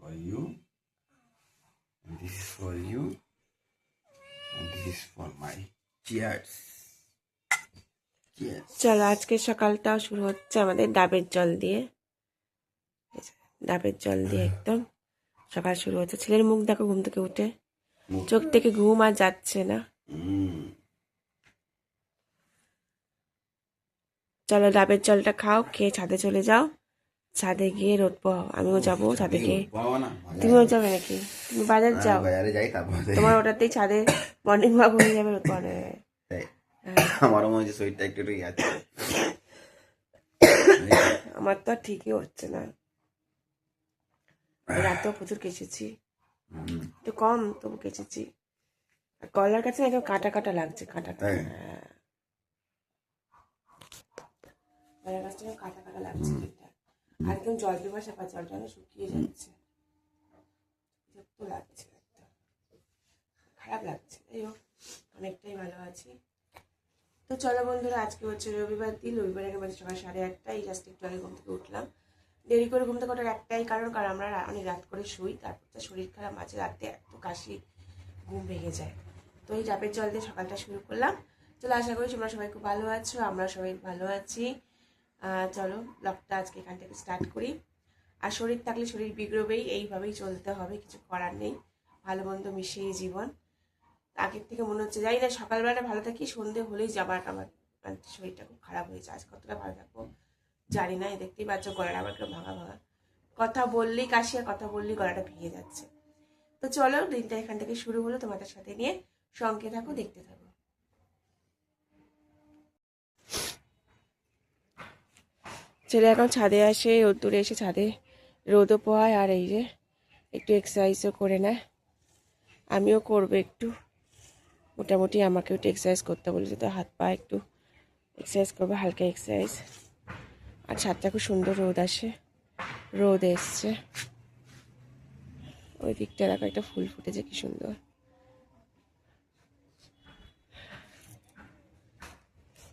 for you, and this is for you, and this is for my cheers. Cheers. চলো আজকে সকালটা শুরু হচ্ছে আমাদের ডাবের জল দিয়ে। ডাবের জল দিয়ে একদম সকাল শুরু হচ্ছে। ছেলের মুখ দেখো ঘুম থেকে উঠে, চোখ থেকে ঘুম আর যাচ্ছে না। চলো ডাবের জলটা খাও, খেয়ে ছাদে চলে যাও। ছাদে গিয়ে রোদ পোহাও, আমিও যাবো ছাদে গিয়ে। তুমিও যাবে নাকি? তুমি বাজার যাও, বাজারে যাই, তারপরে তোমার ওটাতেই ছাদে মর্নিং ওয়াক হয়ে যাবে, রোদ পোহানো হয়ে যাবে। আমারও মনে হচ্ছে শরীরটা একটু একটু আছে। আমার তো আর ঠিকই হচ্ছে না, রাতেও প্রচুর কেচেছি, একটু কম তবু কেচেছি। গলার কাছে একদম কাটা কাটা লাগছে, কাটা কাটা। গলার কাছটা কাটা কাটা লাগছে, আর একদম জল পিপাসা পা, জলটা শুকিয়ে যাচ্ছে, বিরক্ত লাগছে, খারাপ লাগছে। যাই হোক, অনেকটাই ভালো আছি। তো চলো বন্ধুরা, আজকে হচ্ছে রবিবার দিন। রবিবারের বাজে সকাল 8:30। এই জাস্ট একটু আগে ঘুম থেকে উঠলাম। দেরি করে ঘুম থেকে ওঠার একটাই কারণ আমরা অনেক রাত করে শুই, তারপর তো শরীর খারাপ, মাঝে রাতে এত কাশি, ঘুম ভেঙে যায়। তো এই ডাবের জল দিয়ে সকালটা শুরু করলাম। চলো, আশা করি তোমরা সবাই খুব ভালো আছো, আমরা সবাই ভালো আছি। চলো ব্লগটা আজকে এখান থেকে স্টার্ট করি। আর শরীর থাকলে শরীর বিগড়বেই, এইভাবেই চলতে হবে, কিছু করার নেই। ভালো মন্দ মিশিয়ে জীবন। আগের থেকে মনে হচ্ছে, যাই না, সকালবেলাটা ভালো থাকি, সন্ধে হলেই যাবার আমার শরীরটা খুব খারাপ হয়েছে। আজ কতটা ভালো থাকবো জানি না। দেখতেই পাচ্ছ গলাটা আবার কেউ ভাঙা ভাঙা, কথা বললেই কাশি আর কথা বললেই গলাটা ভেঙে যাচ্ছে। তো চলো, দিনটা এখান থেকে শুরু হলো, তোমাদের সাথে নিয়ে সঙ্গে থাকো, দেখতে থাকো। ছেলে এখন ছাদে আসে, রোদ্দুরে এসে ছাদে রোদও পোহায়, আর এই যে একটু এক্সারসাইজও করে নেয়। আমিও করবো একটু, মোটামুটি আমাকে একটু এক্সারসাইজ করতে বলেছে, তো হাত পা একটু এক্সারসাইজ করবো, হালকা এক্সারসাইজ। আর ছাদটা খুব সুন্দর রোদ আসে, রোদ এসছে। ওই দিকটা দেখো, একটা ফুল ফুটেছে কি সুন্দর।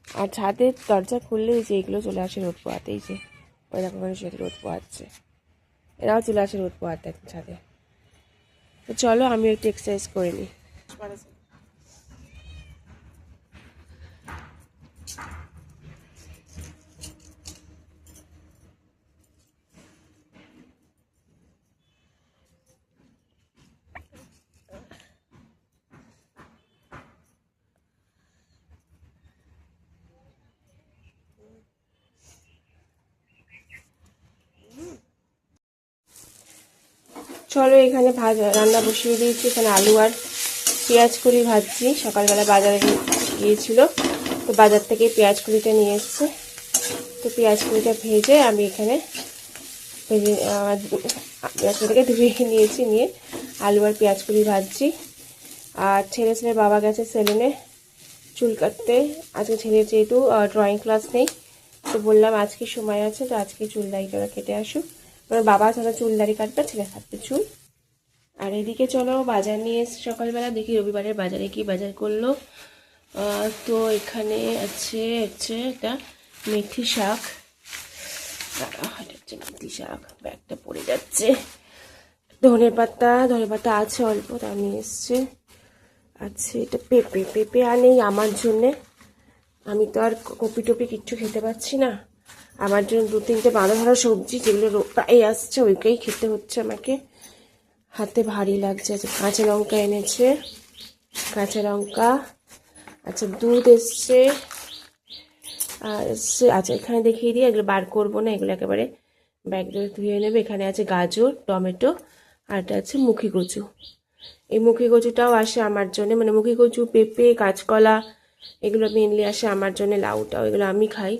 আর ছাদের দরজা খুললে যে এগুলো চলে আসে রোদ পোয়াতে, এই যে ওই দেখো ওখানে সেটা রোদ পোয়াচ্ছে, এরাও চলে আসে রোদ পোয়াতে এখন ছাদে। তো চলো আমি একটু এক্সারসাইজ করে নিই। চলো, এখানে রান্না বসিয়ে দিয়েছি। এখানে আলু আর পেঁয়াজ কড়ি ভাজছি। সকালবেলা বাজারে গিয়েছিল, তো বাজার থেকে পেঁয়াজ কড়িটা নিয়ে এসছে। তো পেঁয়াজ কড়িটা ভেজে আমি এখানে পেঁয়াজ কড়িটাকে ধুয়ে নিয়েছি, নিয়ে আলু আর পেঁয়াজ কড়ি ভাজছি। আর ছেলের বাবা গেছে সেলুনে চুল কাটতে। আজকে ছেলের যেহেতু ড্রয়িং ক্লাস নেই, তো বললাম আজকে সময় আছে, তো আজকে চুল দাড়িটা কেটে আসুক। এবার বাবা চলো চুল দাড়ি কাটবে, ছেলে কাটবে চুল। আর এদিকে চলো বাজার নিয়ে এসে সকালবেলা, দেখি রবিবারের বাজারে কি বাজার করলো। তো এখানে আছে হচ্ছে এটা মেথি শাক, মেথি শাক, ব্যাগটা পড়ে যাচ্ছে। ধনে পাতা আছে অল্প, তা নিয়ে এসছে। আচ্ছা, এটা পেঁপে, পেঁপে আনেই আমার জন্যে, আমি তো আর কপি টপি কিচ্ছু খেতে পাচ্ছি না। আমার জন্য 2-3টে বাঁধা ধরা সবজি, যেগুলো প্রায় আসছে, ওইটাই খেতে হচ্ছে আমাকে। হাতে ভারী লাগছে। আচ্ছা, কাঁচা লঙ্কা এনেছে, কাঁচা লঙ্কা। আচ্ছা, দুধ এসছে। আর আচ্ছা, এখানে দেখিয়ে দিই, এগুলো বার করবো না, এগুলো একেবারে ব্যাগ ধুয়ে নেবে। এখানে আছে গাজর, টমেটো, আর এটা আছে মুখি কচু। এই মুখি কচুটাও আসে আমার জন্য, মানে মুখি কচু, পেঁপে, কাঁচকলা, এগুলো মেনলি আসে আমার জন্য। লাউটাও, এগুলো আমি খাই,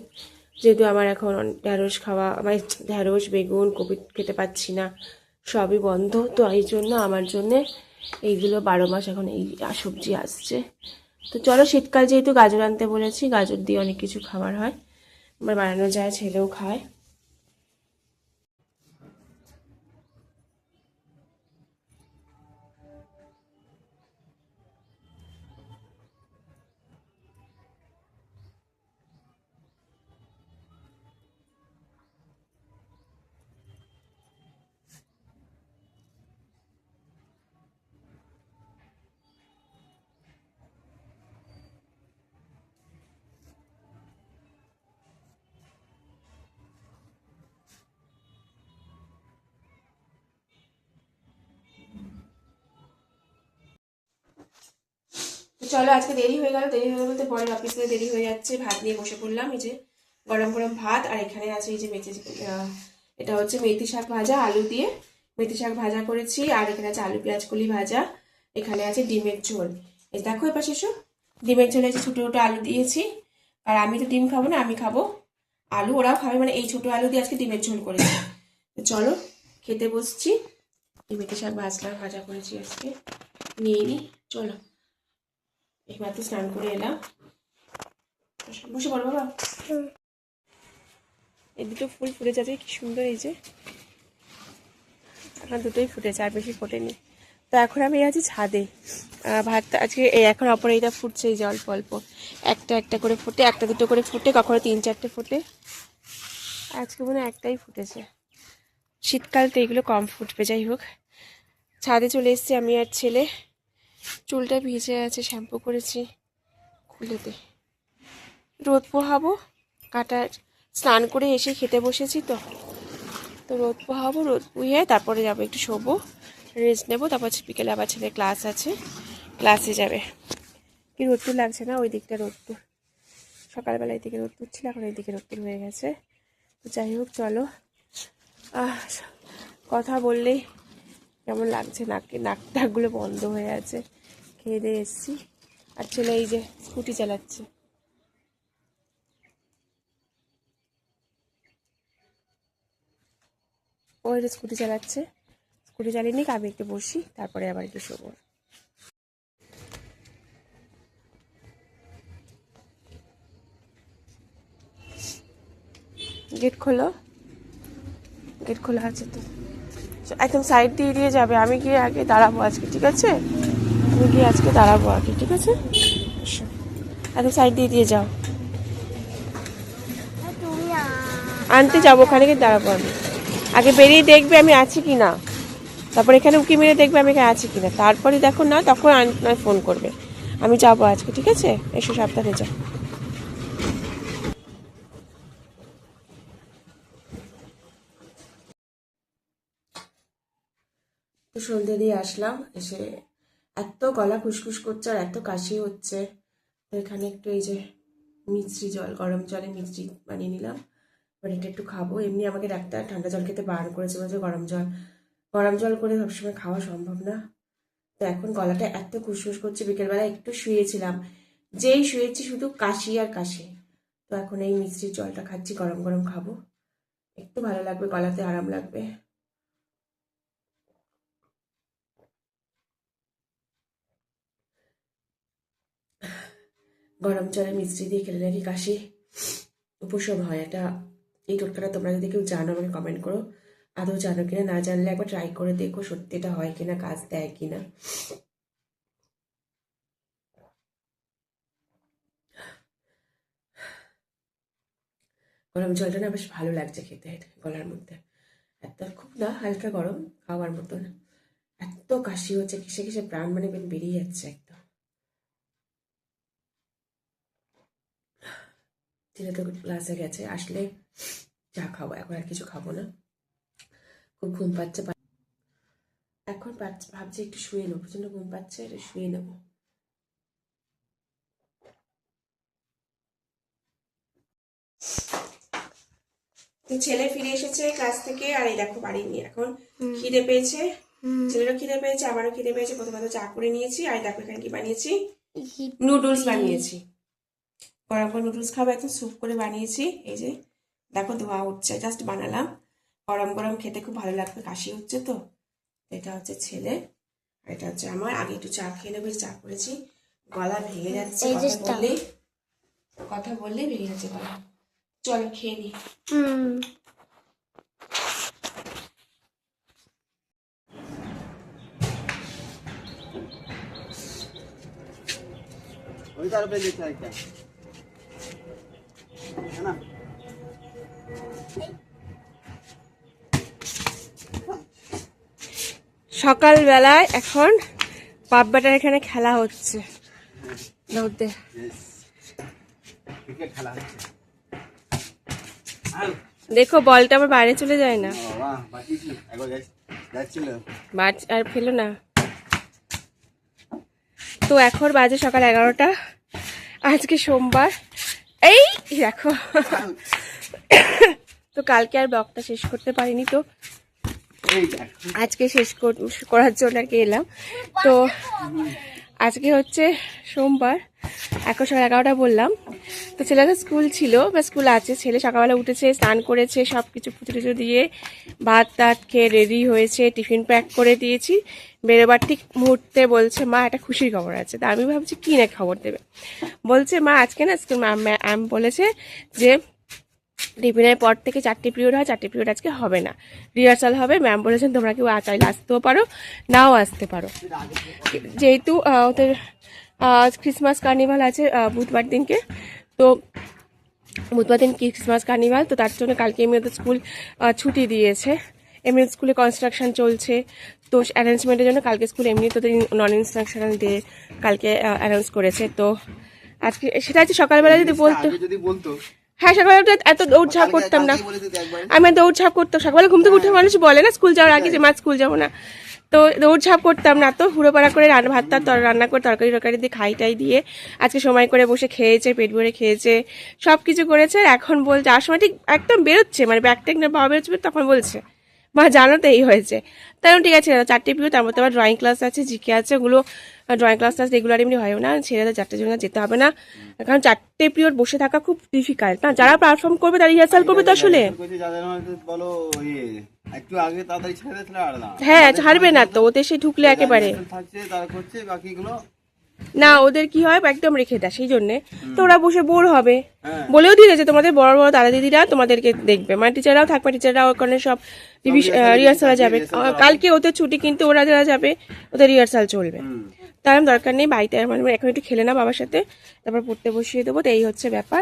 যেহেতু আমার এখন ঢ্যাঁড়স খাওয়া, মানে ঢ্যাঁড়স, বেগুন, কপি খেতে পাচ্ছি না, সবই বন্ধ। তো এই জন্য আমার জন্যে এইগুলো 12 মাস এখন এই সবজি আসছে। তো চলো, শীতকাল যেহেতু গাজর আনতে বলেছি, গাজর দিয়ে অনেক কিছু খাবার হয়, আমার বানানো যায়, ছেলেও খায়। চলো আজকে দেরি হয়ে গেল বলতে পরের অফিস থেকে দেরি হয়ে যাচ্ছে। ভাত নিয়ে বসে পড়লাম। এই যে গরম গরম ভাত, আর এখানে আছে এই যে এটা হচ্ছে মেথি শাক ভাজা, আলু দিয়ে মেথি শাক ভাজা করেছি। আর এখানে আছে আলু পেঁয়াজ কলি ভাজা, এখানে আছে ডিমের ঝোল। এই দেখো এবার এসো, ডিমের ঝোলে যে ছোটো ছোটো আলু দিয়েছি। আর আমি তো ডিম খাবো না, আমি খাবো আলু, ওরাও খাবে, মানে এই ছোটো আলু দিয়ে আজকে ডিমের ঝোল করেছি। তো চলো খেতে বসছি। এই মেথি শাক ভাজা করেছি আজকে, নিয়ে নিই। চলো, এবার তো স্নান করে এলাম, বসে পড়ো বাবা। এই দুটো ফুল ফুটেছে আজকে, কি সুন্দর। এই যে এখন দুটোই ফুটেছে, আর বেশি ফোটেনি। তো এখন আমি আছি ছাদে, ভাত আজকে এখন অপরাজিতা ফুটছে। এই যে অল্প অল্প একটা একটা করে ফোটে, একটা দুটো করে ফোটে, কখনো 3-4টে ফোটে। আজকে মনে হয় একটাই ফুটেছে। শীতকাল তো এগুলো কম ফুটবে। যাই হোক, ছাদে চলে এসেছি আমি আর ছেলে। চুলটা ভিজে আছে, শ্যাম্পু করেছি, খুলে দে। রোদ পোহাবো, কাটা স্নান করে এসে খেতে বসেছি। তো রোদ পোহাবো, রোদ পুয়ে তারপরে যাবো একটু শোবো, রেস্ট নেবো। তারপর বিকেলে আবার ছেলে ক্লাস আছে, ক্লাসে যাবে। কি রোদ্দুর লাগছে না? ওই দিকটা রোদ্দুর, সকালবেলা এই দিকে রোদ্দুর ছিল, এখন এই দিকে রোদ্দুর হয়ে গেছে। তো যাই হোক চলো, কথা বললেই কেমন লাগছে, নাক ডাকগুলো বন্ধ হয়ে আছে। খেয়ে দিয়ে এসছি, আর ছেলে এই যে স্কুটি চালাচ্ছে। ও এটা স্কুটি চালাচ্ছে, স্কুটি চালিয়ে নিক, আমি একটু বসি, তারপরে আবার একটু শোবো। গেট খোলো, গেট খোলা আছে তো। একদম সাইড দিয়ে দিয়ে যাবে, আমি গিয়ে আগে দাঁড়াবো আজকে, ঠিক আছে? আমি গিয়ে আজকে দাঁড়াবো আগে, ঠিক আছে? একদম সাইড দিয়ে দিয়ে যাও। আনতে যাবো, ওখানে গিয়ে দাঁড়াবো আমি। আগে বেরিয়ে দেখবে আমি আছি কি না, তারপর এখানে উঁকি মেরে দেখবে আমি এখানে আছি কিনা, তারপরে দেখো না, তখন নয় ফোন করবে। আমি যাবো আজকে, ঠিক আছে? এসো, সাবধানে যাও। তো সন্ধ্যে দিয়ে আসলাম, এসে এত গলা খুসখুস করছে আর এত কাশি হচ্ছে। তো এখানে একটু এই যে মিষ্টি জল, গরম জলে মিষ্টি বানিয়ে নিলাম, এবার এটা একটু খাবো। এমনি আমাকে ডাক্তার ঠান্ডা জল খেতে বারণ করেছে, বলছে গরম জল করে সবসময় খাওয়া সম্ভব না। তো এখন গলাটা এত খুসখুস করছে, বিকেলবেলা একটু শুয়েছিলাম, যেই শুয়েছি শুধু কাশি আর কাশি। তো এখন এই মিষ্টির জলটা খাচ্ছি, গরম গরম খাবো, একটু ভালো লাগবে, গলাতে আরাম লাগবে। গরম জলে মিষ্টি দিয়ে খেলে নাকি কাশি উপশম হয়। এটা এই টোটকাটা তোমরা যদি কেউ জানো আমাকে কমেন্ট করো, আদৌ জানো কিনা, না জানলে একবার ট্রাই করে দেখো সত্যি এটা হয় কিনা, কাজ দেয় কিনা। গরম জলটা না বেশ ভালো লাগছে খেতে, গলার মধ্যে এত খুব না, হালকা গরম খাওয়ার মতন। এত কাশি হচ্ছে, কিসে কিসে প্রাণ মানে বেরিয়ে যাচ্ছে একদম। ছেলে তো ক্লাসে গেছে, আসলে চা খাবো, এখন আর কিছু খাবো না, খুব ঘুম পাচ্ছে। এখন ভাবছি একটু শুয়ে নেবো, প্রচন্ড ঘুম পাচ্ছে, একটু শুয়ে নেবো। তো ছেলে ফিরে এসেছে ক্লাস থেকে, আর এই দেখো বাড়ি নিয়ে এখন খিদে পেয়েছে, ছেলেরও খিদে পেয়েছে, আমারও খিদে পেয়েছে। প্রথমে তো চা করে নিয়েছি, আর দেখো এখানে কি বানিয়েছি, নুডলস বানিয়েছি। গরম গরম নুডলস খাবো, একদম স্যুপ করে বানিয়েছি। এই যে দেখো ধোয়া উঠছে, জাস্ট বানালাম, গরম গরম খেতে খুব ভালো লাগবে, কাশি হচ্ছে তো। এটা হচ্ছে ছেলে, আর এটা হচ্ছে আমার। আগে একটু চা খেয়ে নেবো, চা করেছি, গলা ভেঙে যাচ্ছে, কথা বললেই ভেঙে যাচ্ছে গলা। চলো খেয়ে নি। ওই তার উপরে দিতে একটা না। সকালবেলায় এখন বাপ বেটার এখানে খেলা হচ্ছে, দেখো বলটা আবার বাইরে চলে যায় না, আর ফেলো না। তো এখন বাজে সকাল 11টা, আজকে সোমবার। এই দেখো, তো কালকে আর ব্লগটা শেষ করতে পারিনি, তো আজকে শেষ করার জন্য আর কি এলাম। তো আজকে হচ্ছে সোমবার, এখন সকাল 11টা বললাম। তো ছেলেদের স্কুল ছিল বা স্কুল আছে, ছেলে সকালবেলা উঠেছে, স্নান করেছে, সব কিছু পুজো টুজো দিয়ে ভাত টাত খেয়ে রেডি হয়েছে, টিফিন প্যাক করে দিয়েছি। বেরোবার ঠিক মুহূর্তে বলছে মা একটা খুশির খবর আছে। তা আমি ভাবছি কী না খবর দেবে, বলছে মা আজকে না স্কুল ম্যাম বলেছে যে টিফিনের পর থেকে 4টে পিরিয়ড হয়, 4টে পিরিয়ড আজকে হবে না, রিহার্সাল হবে। ম্যাম বলেছেন তোমরা কেউ চাইলে আসতেও পারো, নাও আসতে পারো, যেহেতু ওদের ক্রিসমাস কার্নিভাল আছে বুধবার দিনকে। তো বুধবার দিন ক্রিসমাস কার্নিভাল, তো তার জন্য কালকে এমনি ওদের স্কুল ছুটি দিয়েছে। এমনি স্কুলে কনস্ট্রাকশন চলছে, তো অ্যারেঞ্জমেন্টের জন্য কালকে স্কুল এমনি তোদের নন ইনস্ট্রাকশনাল দিয়ে কালকে অ্যানাউন্স করেছে। তো আজকে সেটা হচ্ছে সকালবেলা যদি বলতো, হ্যাঁ সকালবেলা এত দৌড়ঝাঁপ করতাম না, আমি দৌড়ঝাঁপ করতাম সকালবেলা, ঘুম থেকে উঠে মানুষ বলে না স্কুল যাওয়ার আগে যে মা স্কুল যাবো না, তো দৌড়ঝাঁপ করতাম না, তো হুড়োপাড়া করে ভাত রান্না করে তরকারি দিয়ে খাইটাই দিয়ে আজকে সময় করে বসে খেয়েছে, পেট ভরে খেয়েছে, সব কিছু করেছে। এখন বলছে আর সময় ঠিক একদম বেরোচ্ছে, মানে ব্যাগ ট্যাগ না বাবা বেরোচ্ছে, তখন বলছে মা জানো তো এই হয়েছে। তাই ঠিক আছে, 4টে পিরিয়ড, তার মধ্যে আবার ড্রয়িং ক্লাস আছে, জিকে আছে, ওগুলো ড্রয়িং ক্লাস রেগুলার এমনি হয় না, ছেলেদের 4টের জন্য যেতে হবে না, কারণ 4টে পিরিয়ড বসে থাকা খুব ডিফিকাল্ট না, যারা পারফর্ম করবে তারা রিহার্সাল করবে তো আসলে। হ্যাঁ ছাড়বে না তো, ওদের সে ঢুকলে একেবারে না, ওদের কি হয় একদম রেখে দেয়, সেই জন্যে তো ওরা বসে বোর হবে। বলেও দিয়েছে তোমাদের বড় বড় দাদা দিদিরা তোমাদেরকে দেখবে, মানে টিচাররাও থাকবে, টিচাররাও ওখানে সব রিহার্সালে যাবে। কালকে ওদের ছুটি, কিন্তু ওরা যারা যাবে ওদের রিহার্সাল চলবে, তার দরকার নেই বাড়িতে, মানে এখন একটু খেলে না বাবার সাথে, তারপর পড়তে বসিয়ে দেবো। তো এই হচ্ছে ব্যাপার।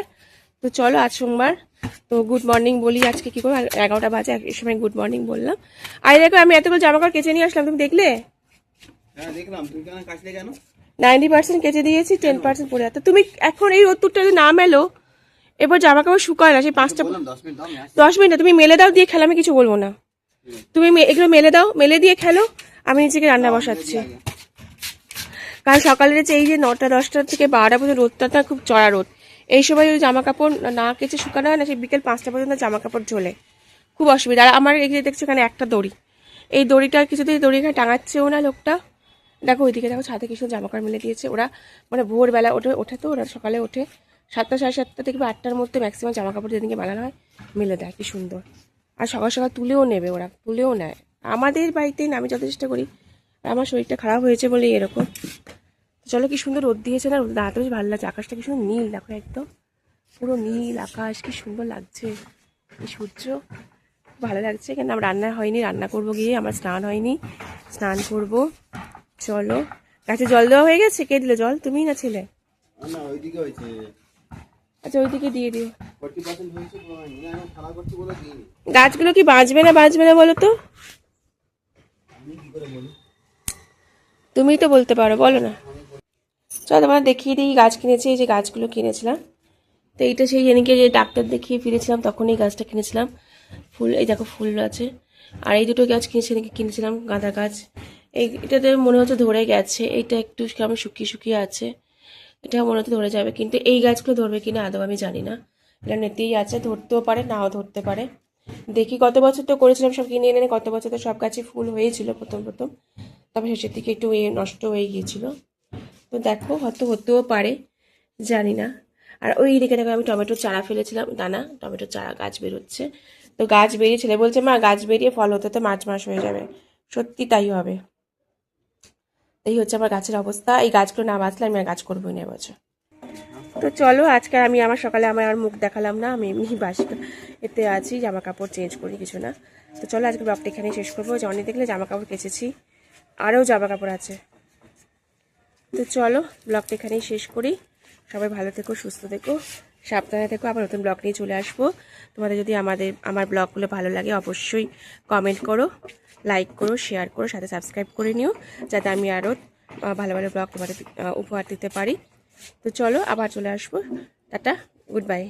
তো চলো আজ সোমবার, তো গুড মর্নিং বলি আজকে কি করবো, 11টা বাজে, এই সময় গুড মর্নিং বললাম। আর দেখো আমি এতগুলো জামা কাপড় কেচে নিয়ে আসলাম, তুমি দেখলে? 90% কেচে দিয়েছি, 10% পরে আছে। তুমি এখন এই রোদ্দুরটা যদি না মেলো, এবার জামা কাপড় শুকায় না, সেই 5টা 10 মিনিট তুমি মেলে দাও, দিয়ে খেলো, আমি কিছু বলবো না, তুমি এগুলো মেলে দাও, মেলে দিয়ে খেলো, আমি নিজেকে রান্না বসাচ্ছি। কারণ সকালের যে এই যে 9টা 10টা থেকে 12টা পর্যন্ত রোদটা খুব চড়া রোদ, এই সময় যদি জামা কাপড় না কেচে শুকানো হয় না, সেই বিকেল 5টা পর্যন্ত জামা কাপড় ঝোলে, খুব অসুবিধা। আর আমার এখানে দেখছো এখানে একটা দড়ি, এই দড়িটার কিছুতেই দড়ি এখানে টাঙাচ্ছেও না লোকটা। দেখো ওইদিকে দেখো ছাদে কিছু জামা কাপড় মেলে দিয়েছে ওরা, মানে ভোরবেলা ওঠে তো ওরা, সকালে ওঠে 7টা 7:30 থেকে 8টার মধ্যে ম্যাক্সিমাম জামা কাপড় যেদিকে মেলানো হয় মেলে দেয়, কি সুন্দর। আর সকাল সকাল তুলেও নেবে ওরা, তুলেও নেয়। আমাদের বাড়িতেই না, আমি যত চেষ্টা করি, আমার শরীরটা খারাপ হয়েছে বলেই এরকম। চলো কি সুন্দর রোদ দিয়েছে না, রোদ দাঁড়াতে বেশ ভালো লাগছে, আকাশটা কি সুন্দর নীল, দেখো একদম পুরো নীল আকাশ, কি সুন্দর লাগছে এই সূর্য, ভালো লাগছে। কেন আমার রান্না হয়নি, রান্না করবো গিয়ে, আমার স্নান হয়নি, স্নান করব। চলো, গাছে জল দেওয়া হয়ে গেছে, কে দিল জল, তুমি না ছেলে? আচ্ছা ওইদিকে দিয়ে দিও। গাছগুলো কি বাঁচবে না বলো তো, তুমিই তো বলতে পারো, বলো না। চলো তোমার দেখিয়ে দিই, গাছ কিনেছি, এই যে গাছগুলো কিনেছিলাম। তো এইটা সেই যেদিনকে যে ডাক্তার দেখিয়ে ফিরেছিলাম তখন এই গাছটা কিনেছিলাম, ফুল এই দেখো ফুল আছে। আর এই দুটো গাছ কিনেছিলাম গাঁদা গাছ, এটাতে মনে হচ্ছে ধরে গেছে, এইটা একটু কেমন শুকিয়ে আছে, এটা মনে হচ্ছে ধরে যাবে, কিন্তু এই গাছগুলো ধরবে কিনা আদৌ আমি জানি না। এটা নেতেই আছে, ধরতেও পারে নাও ধরতে পারে, দেখি। কত বছর তো করেছিলাম সব কিনে এনে, কত বছর তো সব গাছে ফুল হয়েছিল প্রথম, তবে শেষের দিকে একটু নষ্ট হয়ে গিয়েছিল। তো দেখো হয়তো হতেও পারে, জানি না। আর ওই দিকে দেখো আমি টমেটোর চারা ফেলেছিলাম, দানা টমেটোর চারা গাছ বেরোচ্ছে। তো গাছ বেরিয়ে ছেলে বলছে মা গাছ বেরিয়ে ফল হতে তো মার্চ মাস হয়ে যাবে, সত্যি তাই হবে। এই হচ্ছে আমার গাছের অবস্থা, এই গাছগুলো না বাঁচলে আমি আর গাছ করবোই না এবছর। তো চলো আজকে আমি আমার সকালে আমার আর মুখ দেখালাম না, আমি এমনি এতে আছি, জামা কাপড় চেঞ্জ করি কিছু না। তো চলো আজকে ব্লগটা এখানেই শেষ করবো। অনেক দেখলে জামা কাপড় কেচেছি, আরও জামা কাপড় আছে। তো চলো ব্লগটা এখানেই শেষ করি, সবাই ভালো থেকো, সুস্থ থেকো, সাবধানে থেকো। আবার নতুন ব্লগ নিয়ে চলে আসবো। তোমাদের যদি আমার ব্লগগুলো ভালো লাগে অবশ্যই কমেন্ট করো, লাইক করো, শেয়ার করো, সাথে সাবস্ক্রাইব করে নিও, যাতে আমি আরও ভালো ভালো ব্লগ তোমাদের উপহার দিতে পারি। তো চলো আবার চলে আসবো, টাটা, গুড বাই।